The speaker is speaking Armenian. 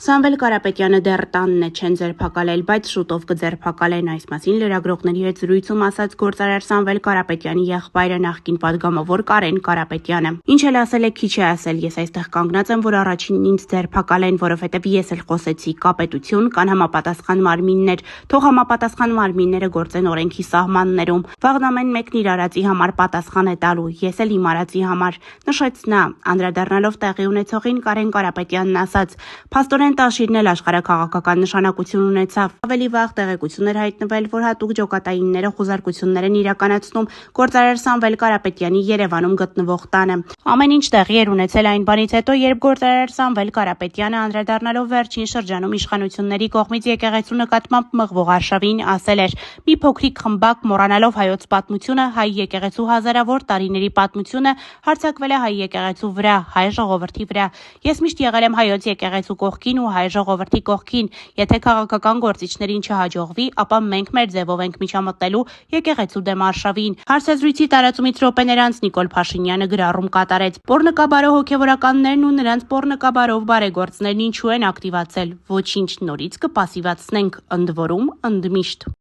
Սամվել Կարապետյանը դեռ տանն է չեն ձերբակալել, բայց շուտով կձերբակալեն, այս մասին լրագրողների հետ զրույցում ասաց գործարար Սամվել Կարապետյանի եղբայրը նախկին падգամավոր Կարեն Կարապետյանը։ Ինչ էլ ասել է, քիչ է ասել, ես այստեղ կանգնած եմ, որ առաջինն ինձ ձերբակալեն, որովհետև ես էլ խոսեցի, կա պետություն, կան համապատասխան մարմիններ, թող համապատասխան մարմինները գործեն օրենքի սահմաններում։ Վաղն ամեն մեկն իր արածի համար պատասխան է տալու, ես էլ իմ արածի համար, նշեց նա, անդրադառնալով տեղի ունեցողին Կարեն Կարապետյանն ասաց. «Փաստորեն տաշիրն էլ աշխարհաքաղաքական նշանակություն ունեցավ։ Ավելի վաղ տեղեկություն էր հայտնվել, որ հատուկ ջոկատայինները խուզարկություններ են իրականացնում գործարար Սամվել Կարապետյանի Երևանում գտնվող տանը։ Ամեն ինչ տեղի էր ունեցել այն բանից հետո, երբ գործարար Սամվել Կարապետյանը անդրադառնալով վերջին շրջանում իշխանությունների կողմից եկեղեցու նկատմամբ մղվող արշավին ասել էր. «Մի փոքրիկ խմբակ մոռանալով հայոց պատմությունը, հայ եկեղեցու հազարավոր տարիների պատմությունը հարձակվել է հայ եկեղեցու վրա, հայ ժողովրդի վրա։ Ես միշտ եղել եմ հայոց եկեղեցու կողքին ու հայ ժողովրդի կողքին։ Եթե քաղաքական գործիչներին չհաջողվի, ապա մենք մեր ձևով ենք միջամտնելու եկեղեցու դեմ արշավին»։ Հարցազրույցի տարածումից րոպեներ անց Նիկոլ Փաշինյանը գրառում կատարեց. «Պոռնկաբարո հոգևորականներն ու նրանց պոռնկաբարով բարեգործներն ինչու են ակտիվացել։ Ոչինչ նորից կպասիվացնենք, ընդ որում ընդմիշտ»։